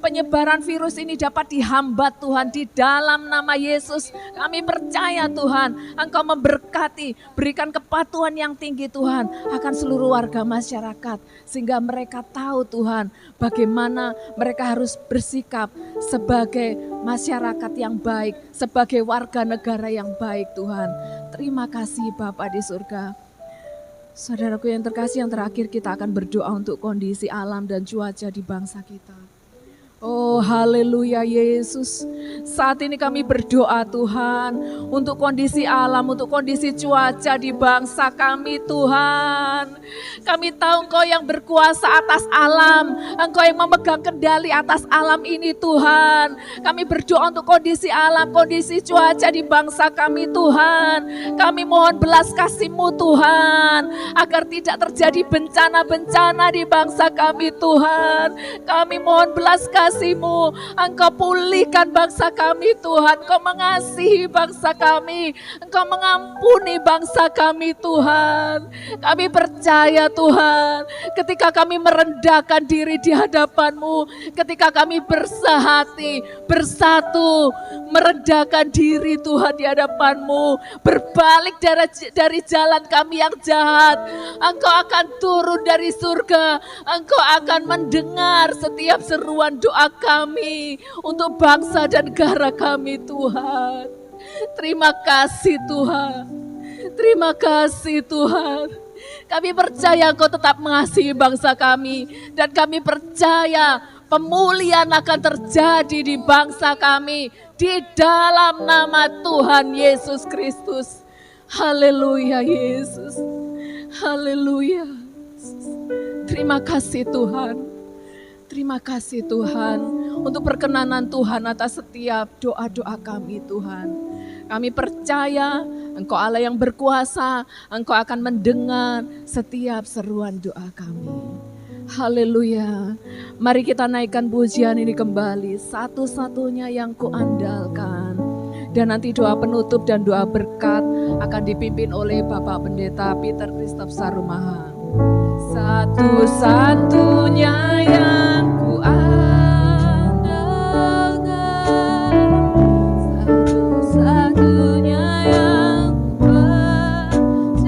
penyebaran virus ini dapat dihambat Tuhan di dalam nama Yesus. Kami percaya Tuhan, Engkau memberkati, berikan kepatuhan yang tinggi Tuhan akan seluruh warga masyarakat, sehingga mereka tahu Tuhan bagaimana mereka harus bersikap sebagai masyarakat yang baik, sebagai warga negara yang baik Tuhan. Terima kasih Bapa di surga. Saudaraku yang terkasih, yang terakhir kita akan berdoa untuk kondisi alam dan cuaca di bangsa kita. Oh haleluya Yesus. Saat ini kami berdoa Tuhan untuk kondisi alam, untuk kondisi cuaca di bangsa kami Tuhan. Kami tahu Engkau yang berkuasa atas alam, Engkau yang memegang kendali atas alam ini Tuhan. Kami berdoa untuk kondisi alam, kondisi cuaca di bangsa kami Tuhan. Kami mohon belas kasih-Mu Tuhan, agar tidak terjadi bencana-bencana di bangsa kami Tuhan. Kami mohon belas kasih-Mu, Engkau pulihkan bangsa kami Tuhan, Engkau mengasihi bangsa kami, Engkau mengampuni bangsa kami Tuhan. Kami percaya Tuhan, ketika kami merendahkan diri di hadapan-Mu, ketika kami bersehati, bersatu, merendahkan diri Tuhan di hadapan-Mu, berbalik dari jalan kami yang jahat, Engkau akan turun dari surga, Engkau akan mendengar setiap seruan doa kami untuk bangsa dan negara kami Tuhan. Terima kasih Tuhan, terima kasih Tuhan. Kami percaya Engkau tetap mengasihi bangsa kami, dan kami percaya pemulihan akan terjadi di bangsa kami di dalam nama Tuhan Yesus Kristus. Haleluya Yesus, haleluya. Terima kasih Tuhan. Terima kasih Tuhan untuk perkenanan Tuhan atas setiap doa-doa kami Tuhan. Kami percaya Engkau Allah yang berkuasa, Engkau akan mendengar setiap seruan doa kami. Haleluya. Mari kita naikkan pujian ini kembali, satu-satunya yang kuandalkan. Dan nanti doa penutup dan doa berkat akan dipimpin oleh Bapak Pendeta Peter Christoph Sarumaha. Satu-satunya yang kuandalkan, satu-satunya yang percaya,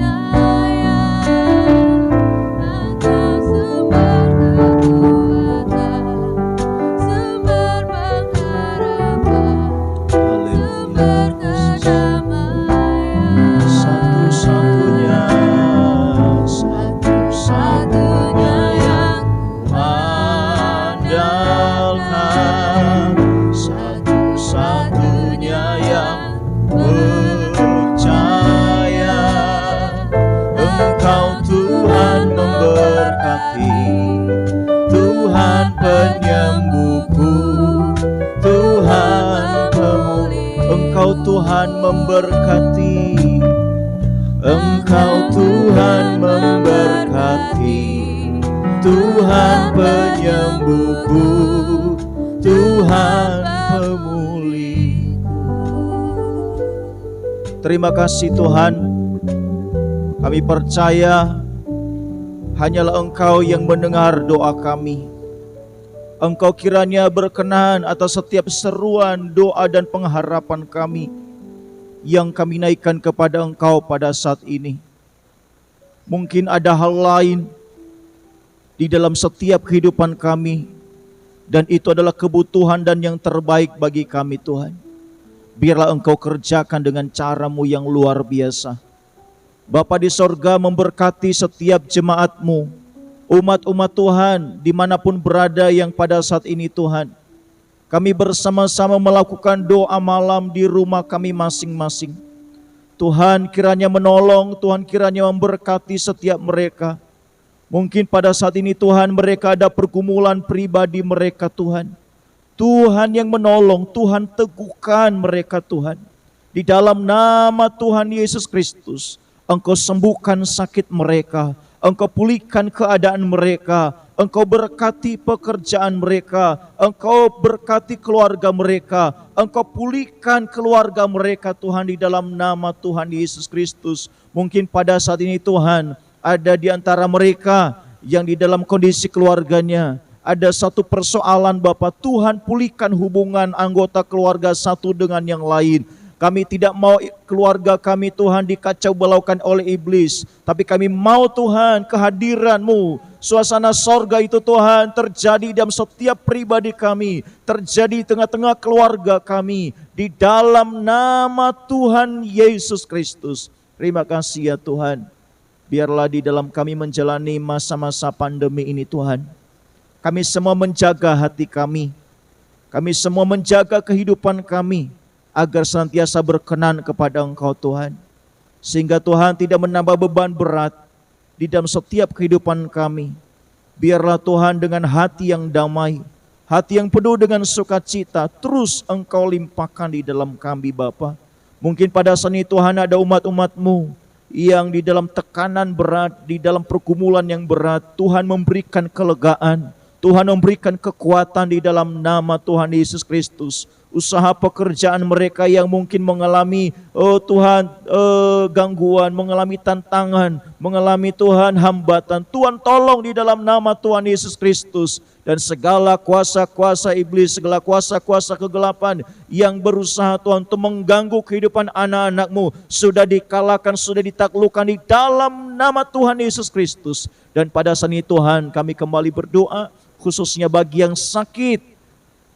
Engkau sumber kekuatan, sumber pengharapan, sumber kedamaian. Satu-satunya yang andalkan, satu-satunya yang percaya, Engkau Tuhan memberkati, Tuhan penyembuhku, Tuhan pemulih. Engkau Tuhan memberkati, Engkau Tuhan memberkati, Tuhan penyembuhku, Tuhan pemulihku. Terima kasih Tuhan, kami percaya hanyalah Engkau yang mendengar doa kami. Engkau kiranya berkenan atas setiap seruan, doa dan pengharapan kami yang kami naikkan kepada Engkau pada saat ini. Mungkin ada hal lain di dalam setiap kehidupan kami, dan itu adalah kebutuhan dan yang terbaik bagi kami Tuhan. Biarlah Engkau kerjakan dengan cara-Mu yang luar biasa. Bapa di sorga memberkati setiap jemaat-Mu, umat-umat Tuhan dimanapun berada yang pada saat ini Tuhan. Kami bersama-sama melakukan doa malam di rumah kami masing-masing. Tuhan kiranya menolong, Tuhan kiranya memberkati setiap mereka. Mungkin pada saat ini Tuhan mereka ada pergumulan pribadi mereka Tuhan. Tuhan yang menolong, Tuhan teguhkan mereka Tuhan. Di dalam nama Tuhan Yesus Kristus, Engkau sembuhkan sakit mereka, Engkau pulihkan keadaan mereka, Engkau berkati pekerjaan mereka, Engkau berkati keluarga mereka, Engkau pulihkan keluarga mereka Tuhan di dalam nama Tuhan Yesus Kristus. Mungkin pada saat ini Tuhan ada di antara mereka yang di dalam kondisi keluarganya ada satu persoalan Bapak, Tuhan pulihkan hubungan anggota keluarga satu dengan yang lain. Kami tidak mau keluarga kami Tuhan dikacau balaukan oleh iblis, tapi kami mau Tuhan kehadiran-Mu, suasana sorga itu Tuhan terjadi dalam setiap pribadi kami, terjadi di tengah-tengah keluarga kami, di dalam nama Tuhan Yesus Kristus. Terima kasih ya Tuhan. Biarlah di dalam kami menjalani masa-masa pandemi ini Tuhan, kami semua menjaga hati kami, kami semua menjaga kehidupan kami, agar senantiasa berkenan kepada Engkau Tuhan. Sehingga Tuhan tidak menambah beban berat di dalam setiap kehidupan kami. Biarlah Tuhan dengan hati yang damai, hati yang penuh dengan sukacita, terus Engkau limpahkan di dalam kami Bapa. Mungkin pada saat ini Tuhan ada umat-umat-Mu yang di dalam tekanan berat, di dalam pergumulan yang berat, Tuhan memberikan kelegaan, Tuhan memberikan kekuatan di dalam nama Tuhan Yesus Kristus. Usaha pekerjaan mereka yang mungkin mengalami Tuhan gangguan, mengalami tantangan, mengalami Tuhan hambatan, Tuhan tolong di dalam nama Tuhan Yesus Kristus. Dan segala kuasa-kuasa iblis, segala kuasa-kuasa kegelapan yang berusaha Tuhan untuk mengganggu kehidupan anak-anak-Mu sudah dikalahkan, sudah ditaklukkan di dalam nama Tuhan Yesus Kristus. Dan pada saat ini Tuhan kami kembali berdoa khususnya bagi yang sakit,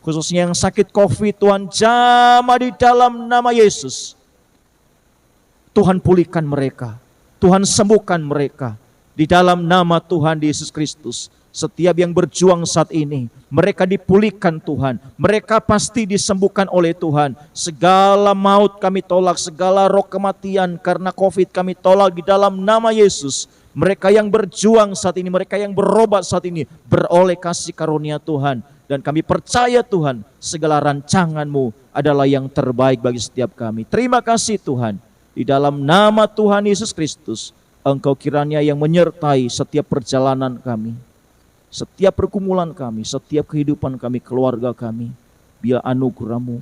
khususnya yang sakit COVID, Tuhan jamah di dalam nama Yesus. Tuhan pulihkan mereka, Tuhan sembuhkan mereka di dalam nama Tuhan Yesus Kristus. Setiap yang berjuang saat ini, mereka dipulihkan Tuhan, mereka pasti disembuhkan oleh Tuhan. Segala maut kami tolak, segala roh kematian karena COVID kami tolak di dalam nama Yesus. mereka yang berjuang saat ini, mereka yang berobat saat ini, beroleh kasih karunia Tuhan. Dan kami percaya Tuhan, segala rancangan-Mu adalah yang terbaik bagi setiap kami. Terima kasih Tuhan, di dalam nama Tuhan Yesus Kristus, Engkau kiranya yang menyertai setiap perjalanan kami, setiap pergumulan kami, setiap kehidupan kami, keluarga kami. Biar anugerah-Mu,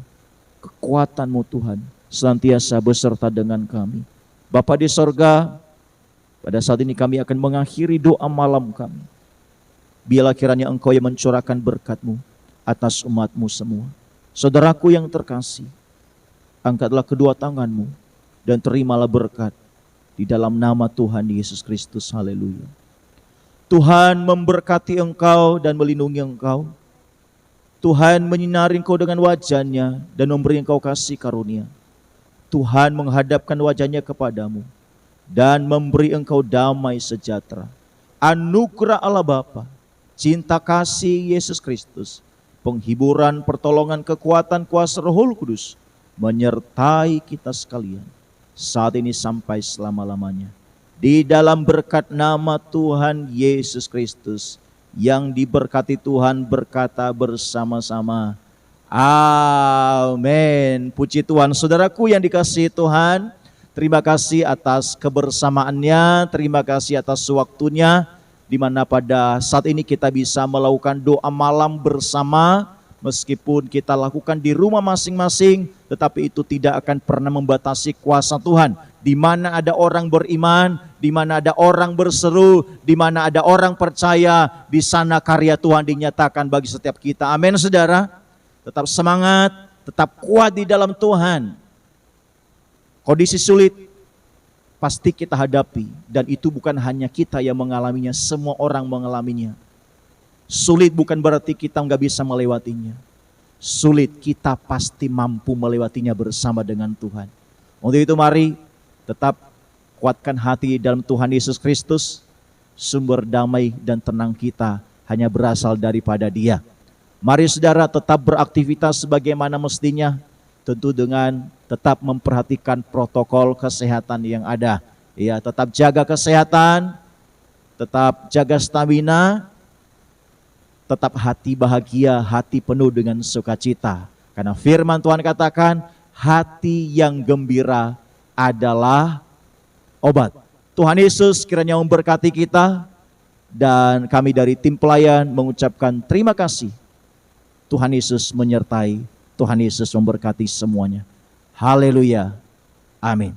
kekuatan-Mu Tuhan, senantiasa beserta dengan kami. Bapa di sorga, pada saat ini kami akan mengakhiri doa malam kami. Biarlah kiranya Engkau yang mencurahkan berkat-Mu atas umat-Mu semua. Saudaraku yang terkasih, angkatlah kedua tangan-Mu dan terimalah berkat di dalam nama Tuhan Yesus Kristus. Haleluya. Tuhan memberkati engkau dan melindungi engkau. Tuhan menyinari engkau dengan wajah-Nya dan memberi engkau kasih karunia. Tuhan menghadapkan wajah-Nya kepadamu dan memberi engkau damai sejahtera. Anugerah Allah Bapa, cinta kasih Yesus Kristus, penghiburan, pertolongan, kekuatan, kuasa Roh Kudus menyertai kita sekalian saat ini sampai selama-lamanya. Di dalam berkat nama Tuhan Yesus Kristus, yang diberkati Tuhan berkata bersama-sama, amin. Puji Tuhan. Saudaraku yang dikasihi Tuhan, terima kasih atas kebersamaannya, terima kasih atas waktunya, di mana pada saat ini kita bisa melakukan doa malam bersama, meskipun kita lakukan di rumah masing-masing, tetapi itu tidak akan pernah membatasi kuasa Tuhan. Di mana ada orang beriman, di mana ada orang berseru, di mana ada orang percaya, di sana karya Tuhan dinyatakan bagi setiap kita. Amin saudara. Tetap semangat, tetap kuat di dalam Tuhan. Kondisi sulit pasti kita hadapi, dan itu bukan hanya kita yang mengalaminya, semua orang mengalaminya. Sulit bukan berarti kita nggak bisa melewatinya. Sulit, kita pasti mampu melewatinya bersama dengan Tuhan. Untuk itu mari tetap kuatkan hati dalam Tuhan Yesus Kristus. Sumber damai dan tenang kita hanya berasal daripada Dia. Mari saudara tetap beraktivitas sebagaimana mestinya, tentu dengan tetap memperhatikan protokol kesehatan yang ada. Ya, tetap jaga kesehatan, tetap jaga stamina, tetap hati bahagia, hati penuh dengan sukacita. Karena firman Tuhan katakan, hati yang gembira adalah obat. Tuhan Yesus kiranya memberkati kita, dan kami dari tim pelayan mengucapkan terima kasih. Tuhan Yesus menyertai, Tuhan Yesus memberkati semuanya. Haleluya. Amin.